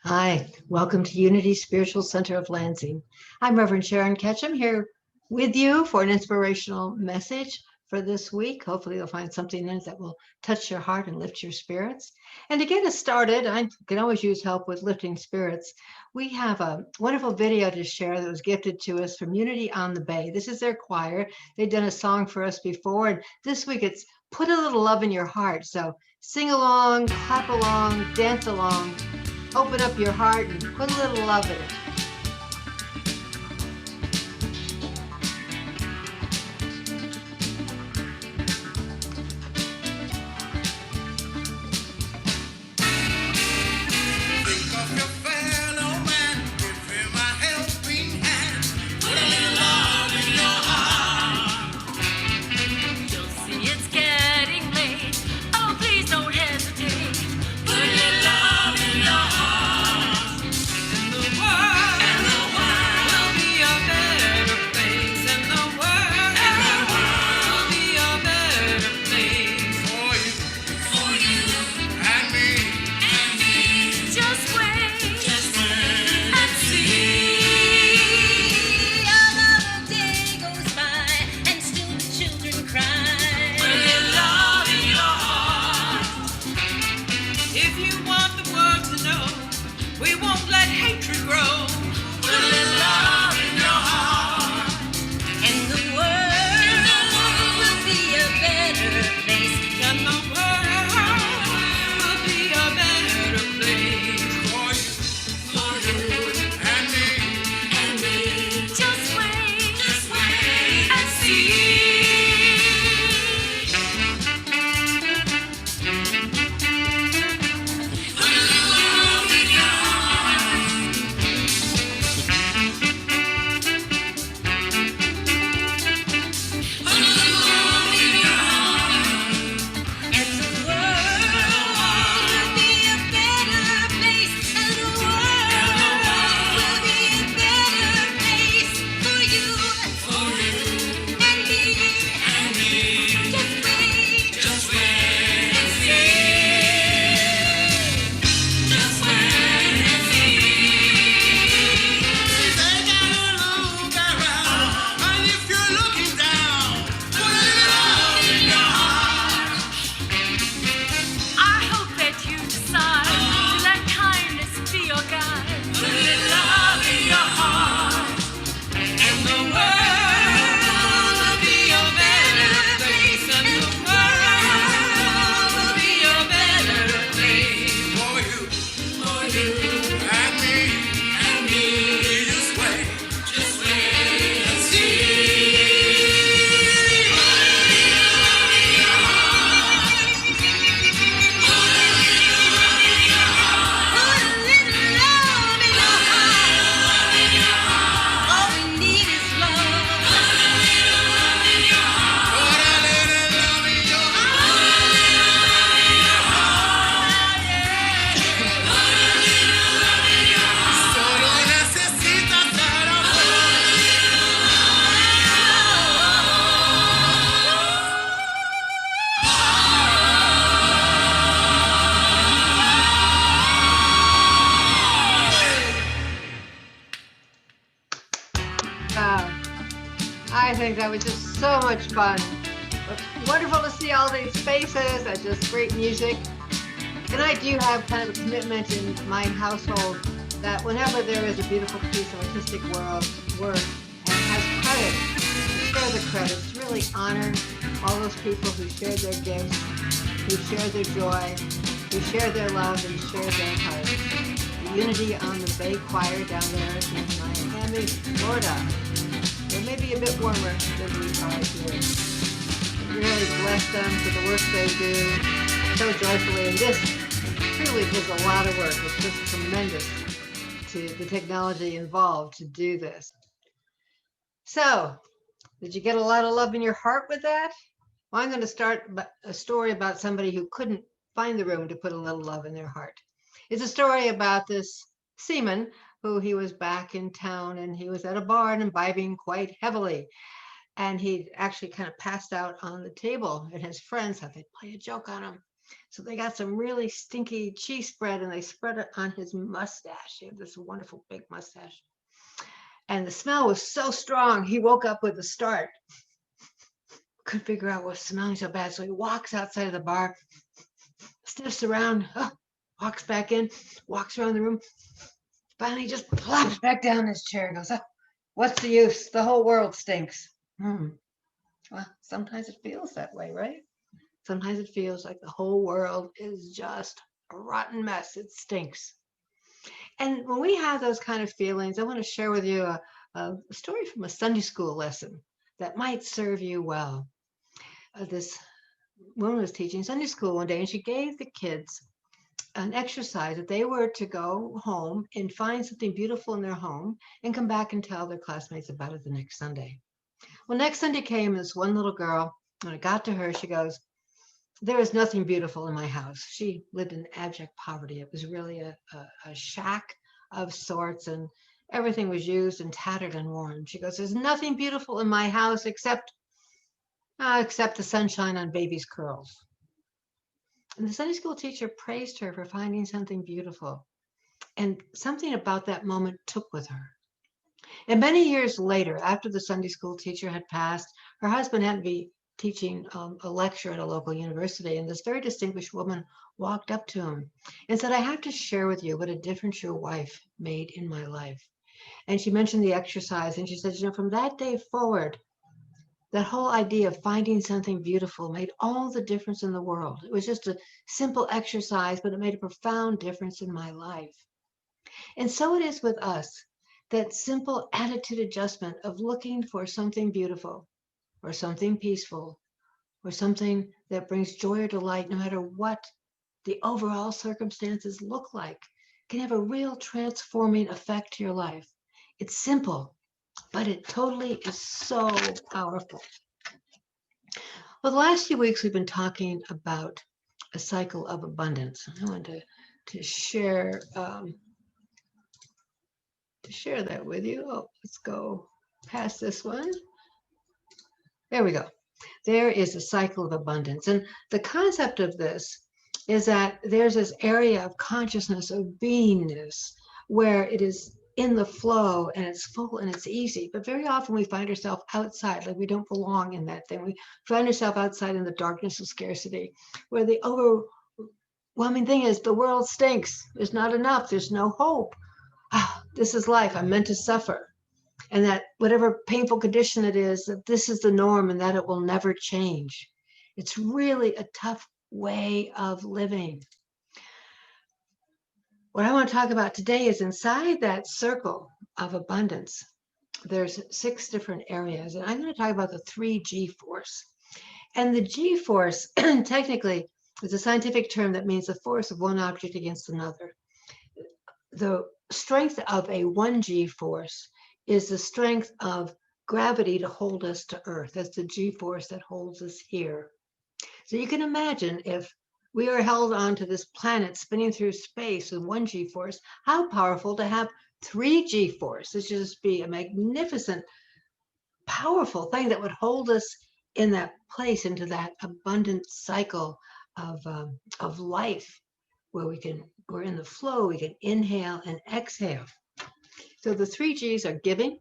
Hi, welcome to Unity Spiritual Center of Lansing. I'm Reverend Sharon Ketchum here with you for an inspirational message for this week. Hopefully you'll find something in it that will touch your heart and lift your spirits. And to get us started, I can always use help with lifting spirits. We have a wonderful video to share that was gifted to us from Unity on the Bay. This is their choir. They've done a song for us before, and this week it's Put a Little Love in Your Heart. So sing along, clap along, dance along. Open up your heart and put a little love in it. I think that was just so much fun. Wonderful to see all these faces. That's just great music. And I do have kind of a commitment in my household that whenever there is a beautiful piece of artistic work and has credit, share the credits, really honor all those people who shared their gifts, who shared their joy, who shared their love, and shared their hearts. The Unity on the Bay Choir down there in Miami, Florida. It may be a bit warmer than we are here. Really bless them for the work they do so joyfully. And this truly is a lot of work. It's just tremendous to the technology involved to do this. So, did you get a lot of love in your heart with that? Well, I'm going to start a story about somebody who couldn't find the room to put a little love in their heart. It's a story about this seaman who he was back in town and he was at a bar and imbibing quite heavily. And he actually kind of passed out on the table, and his friends thought they'd play a joke on him. So they got some really stinky cheese spread and they spread it on his mustache. He had this wonderful big mustache. And the smell was so strong, he woke up with a start. Couldn't figure out what was smelling so bad. So he walks outside of the bar, sniffs around, walks back in, walks around the room. Finally, just plops back down in his chair and goes, oh, what's the use? The whole world stinks. Well, sometimes it feels that way, right? Sometimes it feels like the whole world is just a rotten mess. It stinks. And when we have those kind of feelings, I want to share with you a story from a Sunday school lesson that might serve you well. This woman was teaching Sunday school one day, and she gave the kids an exercise that they were to go home and find something beautiful in their home and come back and tell their classmates about it the next Sunday. Well, next Sunday came, this one little girl, when it got to her, she goes, there is nothing beautiful in my house. She lived in abject poverty. It was really a shack of sorts, and everything was used and tattered and worn. She goes, there's nothing beautiful in my house except the sunshine on baby's curls. And the Sunday school teacher praised her for finding something beautiful. And something about that moment took with her. And many years later, after the Sunday school teacher had passed, her husband had to be teaching a lecture at a local university. And this very distinguished woman walked up to him and said, I have to share with you what a difference your wife made in my life. And she mentioned the exercise. And she said, from that day forward, that whole idea of finding something beautiful made all the difference in the world. It was just a simple exercise, but it made a profound difference in my life. And so it is with us, that simple attitude adjustment of looking for something beautiful or something peaceful or something that brings joy or delight, no matter what the overall circumstances look like, can have a real transforming effect to your life. It's simple, but it totally is so powerful. Well, the last few weeks we've been talking about a cycle of abundance. I wanted to share that with you. Oh, let's go past this one. There we go. There is a cycle of abundance. And the concept of this is that there's this area of consciousness, of beingness, where it is in the flow and it's full and it's easy. But very often we find ourselves outside, like we don't belong in that thing. We find ourselves outside in the darkness of scarcity, where the overwhelming thing is the world stinks. There's not enough. There's no hope. This is life. I'm meant to suffer. And that whatever painful condition it is, that this is the norm and that it will never change. It's really a tough way of living. What I want to talk about today is inside that circle of abundance, there's 6 different areas. And I'm going to talk about the 3G force. And the G force, technically, is a scientific term that means the force of one object against another. The strength of a 1G force is the strength of gravity to hold us to Earth. That's the G force that holds us here. So you can imagine if we are held onto this planet spinning through space with 1G force, how powerful to have 3G force. This should just be a magnificent, powerful thing that would hold us in that place, into that abundant cycle of life, where we're in the flow, we can inhale and exhale. So the 3Gs are giving,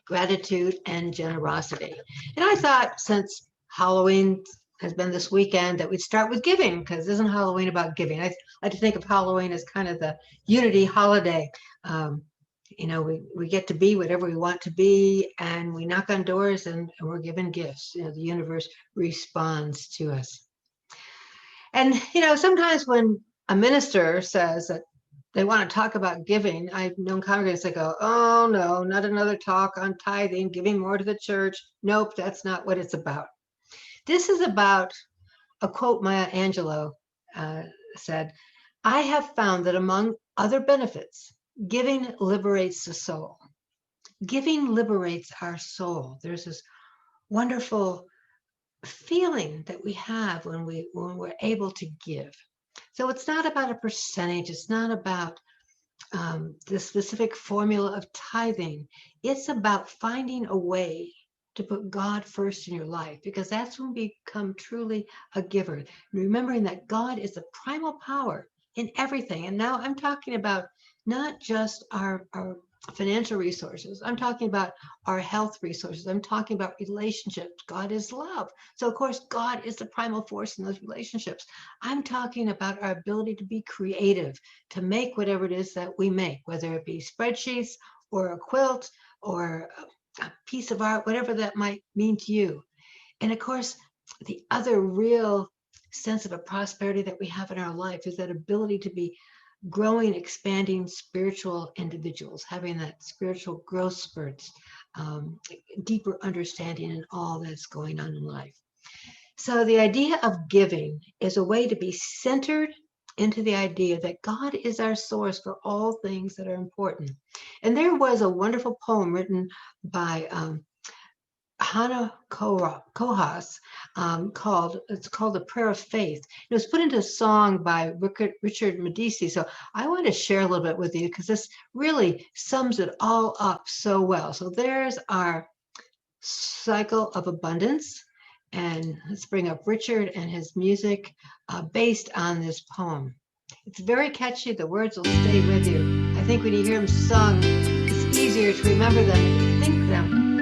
gratitude, and generosity. And I thought, since Halloween has been this weekend, that we'd start with giving, because isn't Halloween about giving? I like to think of Halloween as kind of the unity holiday. We get to be whatever we want to be, and we knock on doors and we're given gifts. The universe responds to us. And, sometimes when a minister says that they want to talk about giving, I've known congregants that go, oh no, not another talk on tithing, giving more to the church. Nope, that's not what it's about. This is about a quote Maya Angelou said, I have found that among other benefits, giving liberates the soul. Giving liberates our soul. There's this wonderful feeling that we have when we're able to give. So it's not about a percentage. It's not about the specific formula of tithing. It's about finding a way to put God first in your life, because that's when we become truly a giver. And remembering that God is the primal power in everything. And now I'm talking about not just our financial resources. I'm talking about our health resources. I'm talking about relationships. God is love. So, of course, God is the primal force in those relationships. I'm talking about our ability to be creative, to make whatever it is that we make, whether it be spreadsheets or a quilt or a piece of art, whatever that might mean to you. And of course, the other real sense of a prosperity that we have in our life is that ability to be growing, expanding spiritual individuals, having that spiritual growth spurts, deeper understanding in all that's going on in life. So the idea of giving is a way to be centered into the idea that God is our source for all things that are important. And there was a wonderful poem written by Hannah Kohas, it's called The Prayer of Faith. It was put into a song by Richard Mekdeci. So I want to share a little bit with you because this really sums it all up so well. So there's our cycle of abundance. And let's bring up Richard and his music based on this poem. It's very catchy. The words will stay with you. I think when you hear them sung, it's easier to remember them and think them.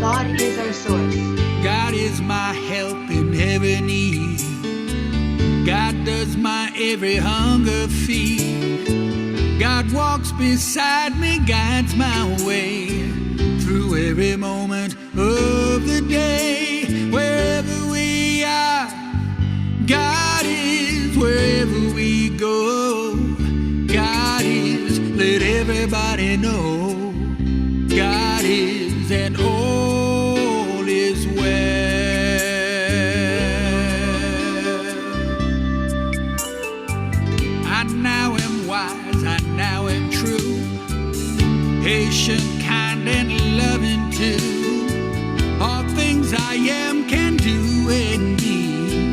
God is our source. God is my help in every need. God does my every hunger feed. God walks beside me, guides my way through every moment of the day. Wherever we are, God is. Wherever we go, God is. Let everybody know God is, and all is well. I now am wise, I now am true, patient, kind, and loving too. All things I am, can do, and be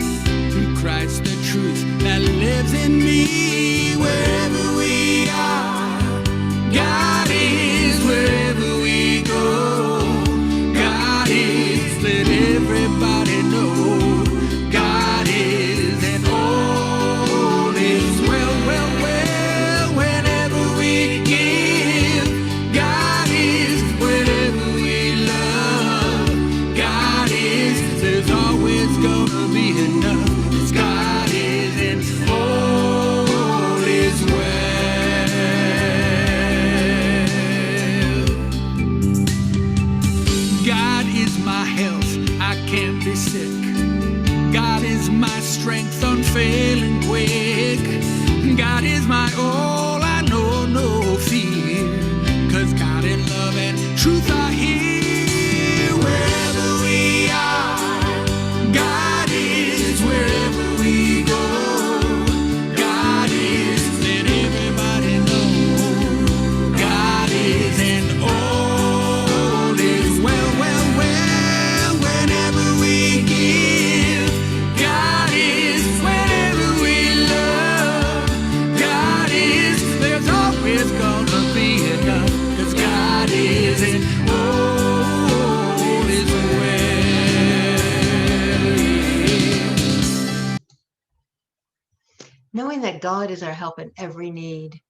through Christ the truth that lives in me. Wherever we are, God is. Wherever we go, God is. Let everybody know God is, and all is well, well, well. Whenever we give, God is. Whenever we love, God is. There's always gonna be enough. God is, and all is well. God is my health, I can't be sick. God is my strength, unfailing quick. God is my all, I know no fear. 'Cause God and love and truth are here. Wherever we are, God is. Wherever we go, God is. Let everybody know God is, and all is well, well, well. Whenever we give, God is. Whenever we love, God is. There's always gonna be enough, 'cause God is, and all is well. Knowing that God is our help in every need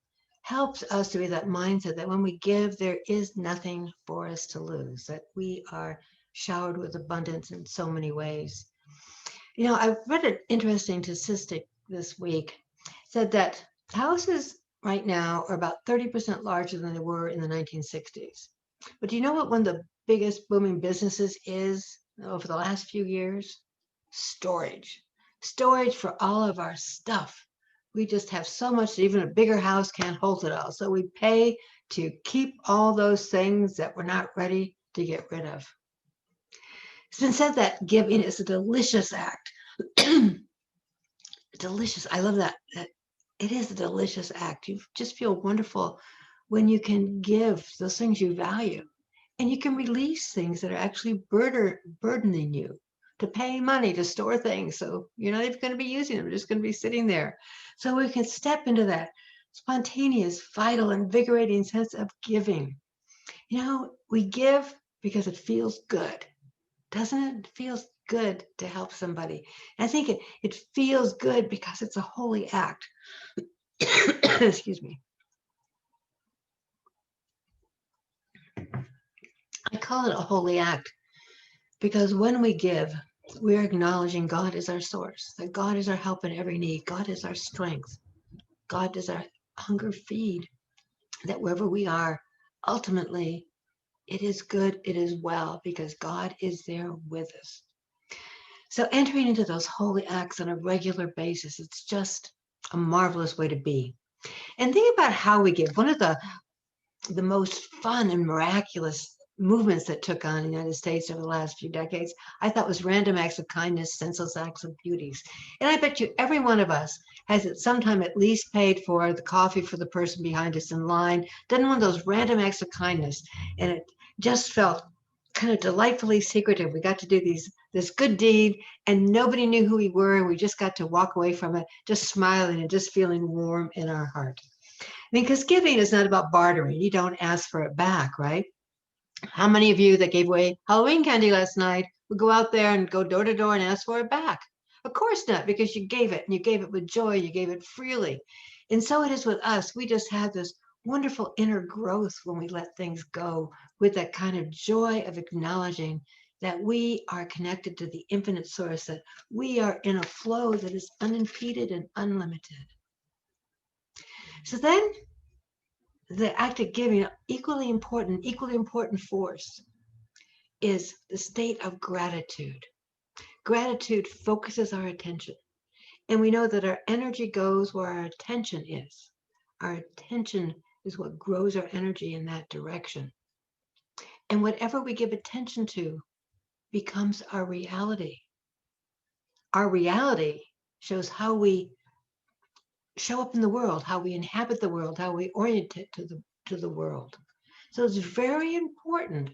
helps us to be that mindset that when we give, there is nothing for us to lose, that we are showered with abundance in so many ways. You know, I read an interesting statistic this week. It said that houses right now are about 30% larger than they were in the 1960s. But do you know what one of the biggest booming businesses is over the last few years? Storage. Storage for all of our stuff. We just have so much that even a bigger house can't hold it all. So we pay to keep all those things that we're not ready to get rid of. It's been said that giving is a delicious act. Delicious. I love that. It is a delicious act. You just feel wonderful when you can give those things you value, and you can release things that are actually burdening you, to pay money to store things. So you're not even going to be using them, they're just going to be sitting there. So we can step into that spontaneous, vital, invigorating sense of giving. You know, we give because it feels good. Doesn't it? It feels good to help somebody. And I think it feels good because it's a holy act. Excuse me. I call it a holy act because when we give, we're acknowledging God is our source, that God is our help in every need. God is our strength. God is our hunger feed, that wherever we are, ultimately, it is good, it is well, because God is there with us. So entering into those holy acts on a regular basis, it's just a marvelous way to be. And think about how we give. One of the most fun and miraculous movements that took on in the United States over the last few decades, I thought was random acts of kindness, senseless acts of beauties. And I bet you every one of us has at some time at least paid for the coffee for the person behind us in line, done one of those random acts of kindness. And it just felt kind of delightfully secretive. We got to do this good deed and nobody knew who we were. And we just got to walk away from it, just smiling and just feeling warm in our heart. I mean, because giving is not about bartering. You don't ask for it back, right? How many of you that gave away Halloween candy last night would go out there and go door to door and ask for it back? Of course not, because you gave it and you gave it with joy, you gave it freely. And so it is with us. We just have this wonderful inner growth when we let things go with that kind of joy of acknowledging that we are connected to the infinite source, that we are in a flow that is unimpeded and unlimited. So then the act of giving, equally important force is the state of gratitude. Gratitude focuses our attention. And we know that our energy goes where our attention is. Our attention is what grows our energy in that direction. And whatever we give attention to becomes our reality. Our reality shows how we show up in the world, how we inhabit the world, how we orient it to the world. So it's very important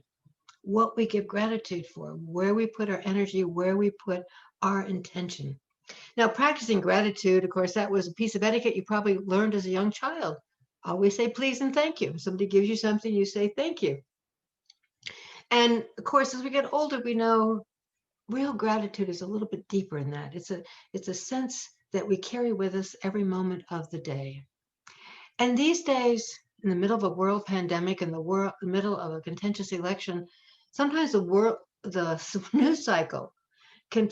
what we give gratitude for, where we put our energy, where we put our intention. Now, practicing gratitude, of course, that was a piece of etiquette you probably learned as a young child. Always say please and thank you. If somebody gives you something, you say thank you. And of course, as we get older, we know real gratitude is a little bit deeper in that. It's a sense that we carry with us every moment of the day. And these days, in the middle of a world pandemic, in the middle of a contentious election, sometimes the news cycle can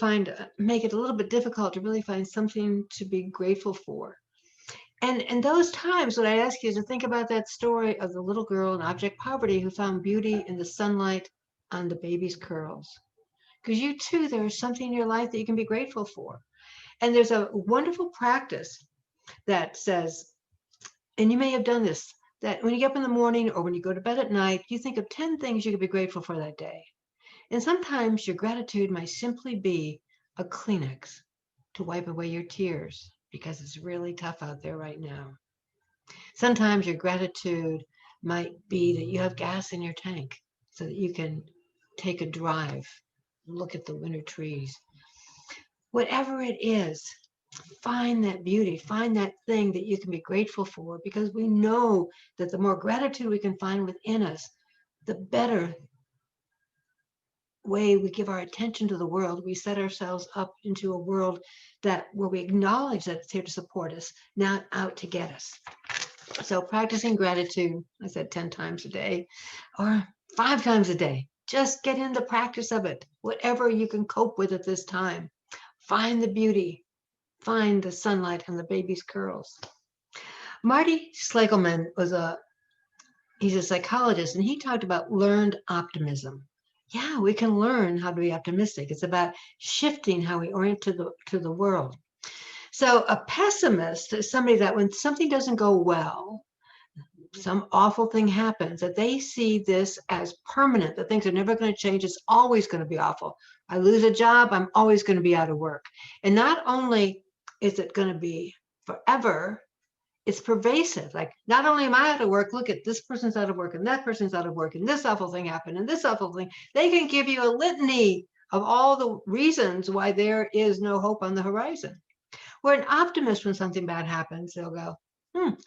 make it a little bit difficult to really find something to be grateful for. And in those times, what I ask you is to think about that story of the little girl in Object Poverty who found beauty in the sunlight on the baby's curls. Because you too, there is something in your life that you can be grateful for. And there's a wonderful practice that says, and you may have done this, that when you get up in the morning or when you go to bed at night, you think of 10 things you could be grateful for that day. And sometimes your gratitude might simply be a Kleenex to wipe away your tears because it's really tough out there right now. Sometimes your gratitude might be that you have gas in your tank so that you can take a drive, look at the winter trees. Whatever it is, find that beauty, find that thing that you can be grateful for, because we know that the more gratitude we can find within us, the better way we give our attention to the world. We set ourselves up into a world where we acknowledge that it's here to support us, not out to get us. So practicing gratitude, I said 10 times a day or 5 times a day. Just get in the practice of it, whatever you can cope with at this time. Find the beauty, find the sunlight on the baby's curls. Marty Schlegelman he's a psychologist, and he talked about learned optimism. Yeah, we can learn how to be optimistic. It's about shifting how we orient to the world. So a pessimist is somebody that when something doesn't go well, some awful thing happens, that they see this as permanent, that things are never going to change. It's always going to be awful. I lose a job, I'm always going to be out of work. And not only is it going to be forever, it's pervasive. Like, not only am I out of work, look at this person's out of work and that person's out of work and this awful thing happened and this awful thing. They can give you a litany of all the reasons why there is no hope on the horizon. Where an optimist, when something bad happens, they'll go,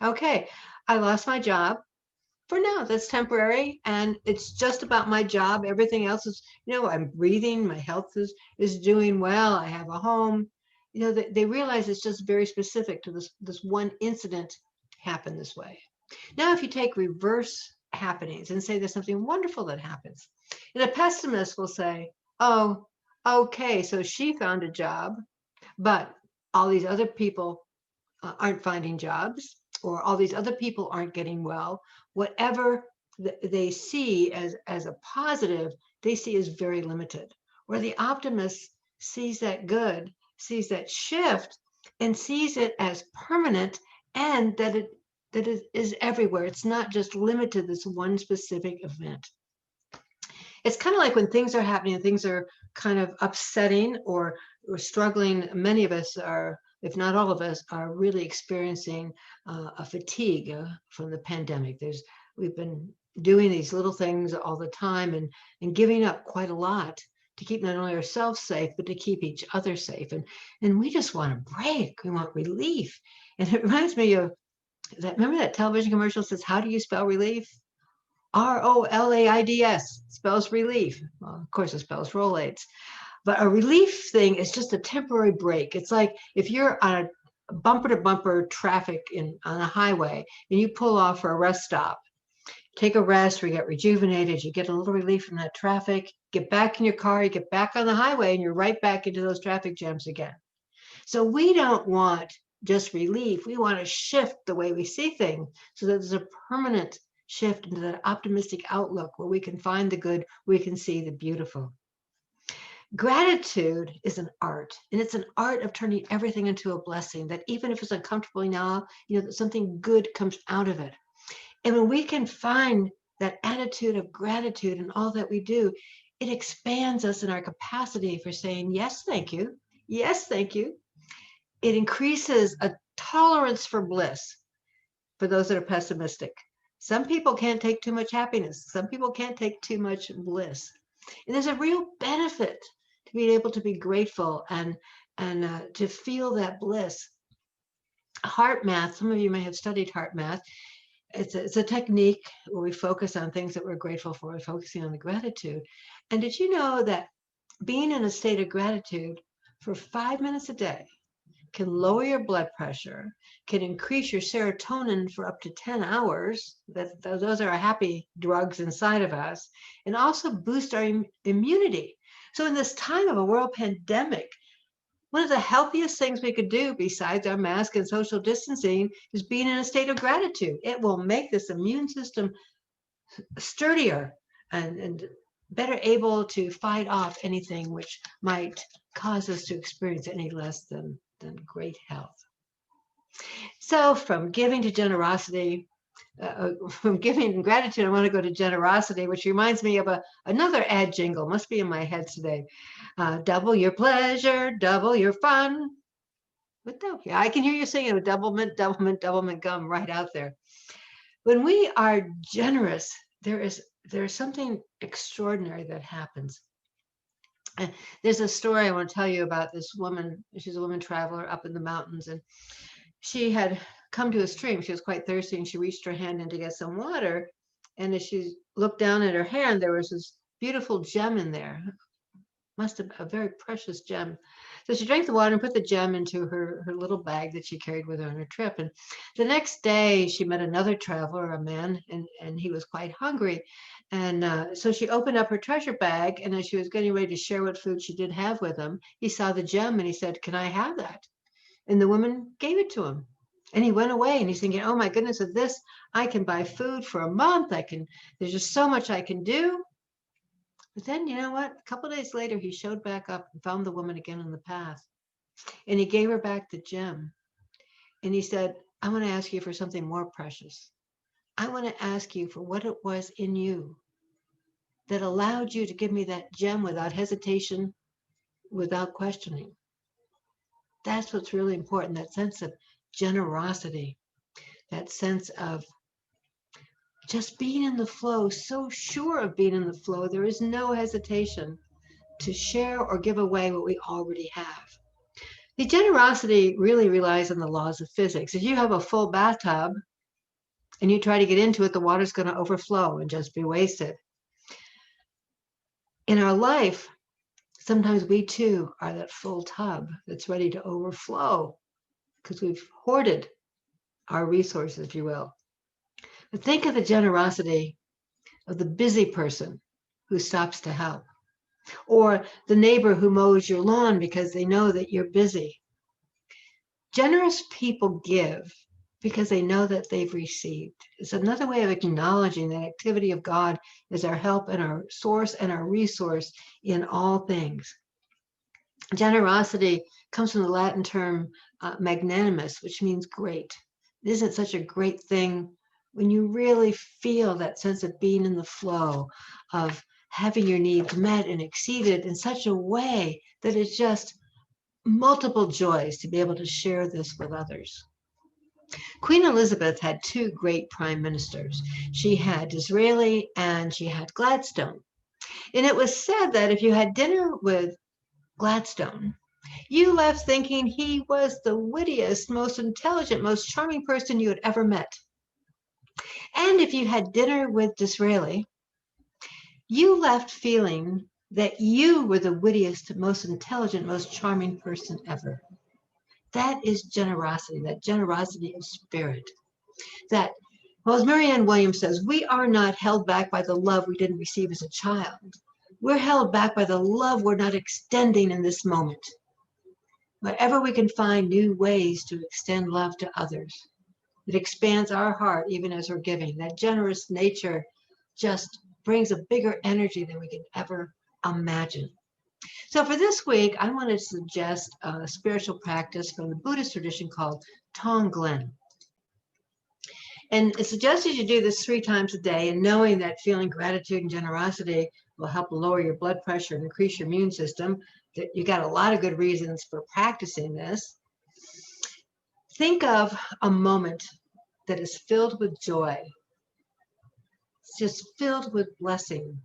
okay, I lost my job. for now, that's temporary, and it's just about my job. Everything else is, I'm breathing, my health is doing well, I have a home. They realize it's just very specific to this one incident happened this way. Now, if you take reverse happenings and say there's something wonderful that happens, and a pessimist will say, oh, okay, so she found a job, but all these other people aren't finding jobs, or all these other people aren't getting well. Whatever they see as a positive, they see as very limited. Where the optimist sees that good, sees that shift, and sees it as permanent, and that it is everywhere. It's not just limited to this one specific event. It's kind of like when things are happening and things are kind of upsetting or struggling. Many of us are, if not all of us, are really experiencing a fatigue from the pandemic. We've been doing these little things all the time and giving up quite a lot to keep not only ourselves safe, but to keep each other safe. And we just want a break. We want relief. And it reminds me of that. Remember that television commercial says, how do you spell relief? ROLAIDS spells relief. Well, of course, it spells Rolaids. But a relief thing is just a temporary break. It's like if you're on a bumper-to-bumper traffic on a highway and you pull off for a rest stop, take a rest, or you get rejuvenated, you get a little relief from that traffic, get back in your car, you get back on the highway, and you're right back into those traffic jams again. So we don't want just relief. We want to shift the way we see things so that there's a permanent shift into that optimistic outlook where we can find the good, we can see the beautiful. Gratitude is an art, and it's an art of turning everything into a blessing, that even if it's uncomfortable now, that something good comes out of it. And when we can find that attitude of gratitude in all that we do, it expands us in our capacity for saying, yes, thank you. Yes, thank you. It increases a tolerance for bliss for those that are pessimistic. Some people can't take too much happiness. Some people can't take too much bliss. And there's a real benefit to being able to be grateful and to feel that bliss. Heart math, some of you may have studied heart math. It's a technique where we focus on things that we're grateful for, focusing on the gratitude. And did you know that being in a state of gratitude for 5 minutes a day can lower your blood pressure, can increase your serotonin for up to 10 hours. Those are our happy drugs inside of us, and also boost our immunity. So in this time of a world pandemic, one of the healthiest things we could do besides our mask and social distancing is being in a state of gratitude. It will make this immune system sturdier and better able to fight off anything which might cause us to experience any less than great health. So from giving to generosity, from giving and gratitude, I want to go to generosity, which reminds me of another ad jingle, must be in my head today. Double your pleasure, double your fun. Yeah, I can hear you singing with doublemint, doublemint, doublemint gum right out there. When we are generous, there's something extraordinary that happens. There's a story I want to tell you about this woman. She's a woman traveler up in the mountains, and she had come to a stream. She was quite thirsty, and she reached her hand in to get some water. And as she looked down at her hand, there was this beautiful gem in there. Must have been a very precious gem. So she drank the water and put the gem into her little bag that she carried with her on her trip. And the next day, she met another traveler, a man, and he was quite hungry. And so she opened up her treasure bag, and as she was getting ready to share what food she did have with him, he saw the gem and he said, "Can I have that?" And the woman gave it to him. And he went away, and he's thinking, oh my goodness, with this, I can buy food for a month. There's just so much I can do. But then, you know what? A couple of days later, he showed back up and found the woman again on the path. And he gave her back the gem. And he said, I want to ask you for something more precious. I want to ask you for what it was in you that allowed you to give me that gem without hesitation, without questioning. That's what's really important, that sense of generosity, that sense of just being in the flow, so sure of being in the flow, there is no hesitation to share or give away what we already have. The generosity really relies on the laws of physics. If you have a full bathtub and you try to get into it, the water's going to overflow and just be wasted. In our life, sometimes we too are that full tub that's ready to overflow because we've hoarded our resources, if you will. But think of the generosity of the busy person who stops to help, or the neighbor who mows your lawn because they know that you're busy. Generous people give because they know that they've received. It's another way of acknowledging that activity of God is our help and our source and our resource in all things. Generosity comes from the Latin term magnanimous, which means great. It isn't such a great thing when you really feel that sense of being in the flow, of having your needs met and exceeded in such a way that it's just multiple joys to be able to share this with others. Queen Elizabeth had two great prime ministers. She had Disraeli and she had Gladstone. And it was said that if you had dinner with Gladstone, you left thinking he was the wittiest, most intelligent, most charming person you had ever met. And if you had dinner with Disraeli, you left feeling that you were the wittiest, most intelligent, most charming person ever. That is generosity, that generosity of spirit. That, well, as Marianne Williams says, we are not held back by the love we didn't receive as a child. We're held back by the love we're not extending in this moment. Wherever we can find new ways to extend love to others, it expands our heart even as we're giving. That generous nature just brings a bigger energy than we can ever imagine. So for this week, I want to suggest a spiritual practice from the Buddhist tradition called Tonglen. And it suggests you do this 3 times a day, and knowing that feeling gratitude and generosity will help lower your blood pressure and increase your immune system. You got a lot of good reasons for practicing this. Think of a moment that is filled with joy. It's just filled with blessing.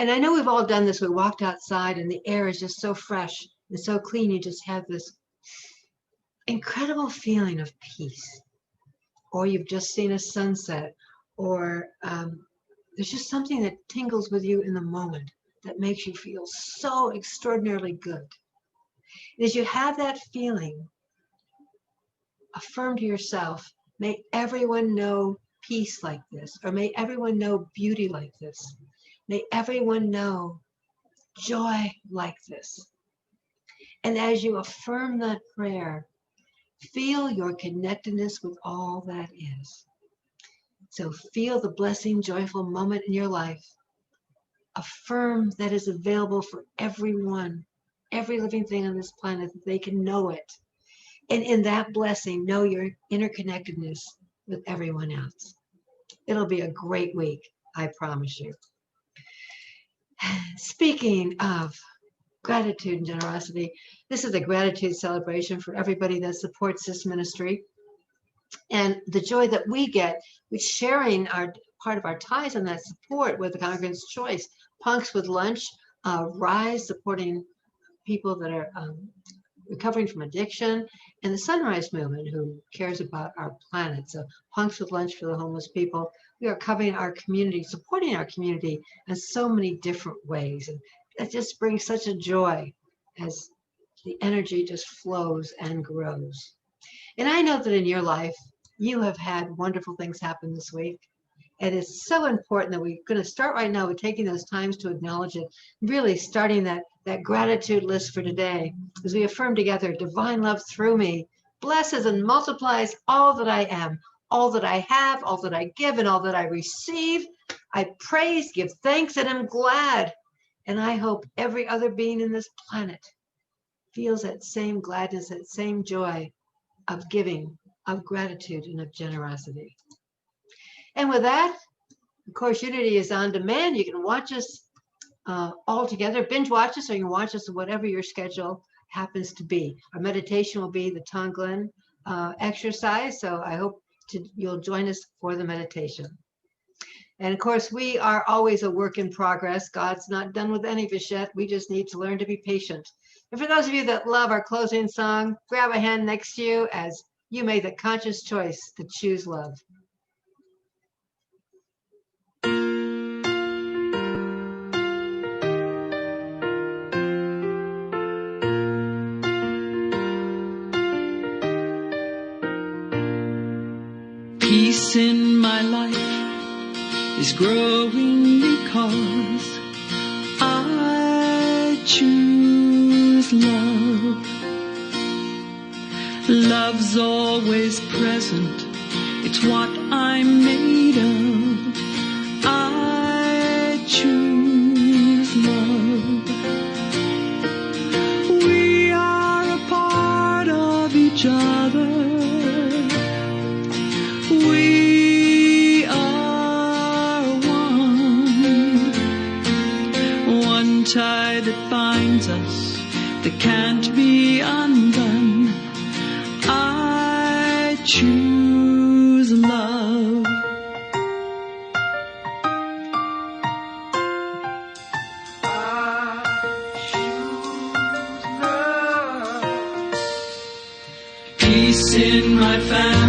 And I know we've all done this. We walked outside and the air is just so fresh and so clean. You just have this incredible feeling of peace. Or you've just seen a sunset, or there's just something that tingles with you in the moment that makes you feel so extraordinarily good. And as you have that feeling, affirm to yourself, may everyone know peace like this, or may everyone know beauty like this. May everyone know joy like this. And as you affirm that prayer, feel your connectedness with all that is. So feel the blessing, joyful moment in your life. Affirm that is available for everyone, every living thing on this planet, that they can know it. And in that blessing, know your interconnectedness with everyone else. It'll be a great week, I promise you. Speaking of gratitude and generosity, this is a gratitude celebration for everybody that supports this ministry. And the joy that we get with sharing our part of our ties and that support with the Congregant's Choice, Punks with Lunch, Rise, supporting people that are recovering from addiction, and the Sunrise Movement, who cares about our planet. So Punks with Lunch for the homeless people. We are covering our community, supporting our community in so many different ways. And that just brings such a joy as the energy just flows and grows. And I know that in your life, you have had wonderful things happen this week. And it's so important that we're going to start right now with taking those times to acknowledge it, really starting that gratitude list for today as we affirm together, divine love through me blesses and multiplies all that I am, all that I have, all that I give, and all that I receive. I praise, give thanks, and am glad. And I hope every other being in this planet feels that same gladness, that same joy of giving, of gratitude, and of generosity. And with that, of course, Unity is on demand. You can watch us all together, binge watch us, or you can watch us whatever your schedule happens to be. Our meditation will be the Tonglen exercise, so I hope you'll join us for the meditation. And of course, we are always a work in progress. God's not done with any of us yet. We just need to learn to be patient. And for those of you that love our closing song, grab a hand next to you as You made the conscious choice to choose love. Peace in my life is growing because I choose love. Love's always present, it's what I'm made of. I choose love. We are a part of each other. We are one tie that binds us, that can't be undone. I choose love. I choose love. Peace in my family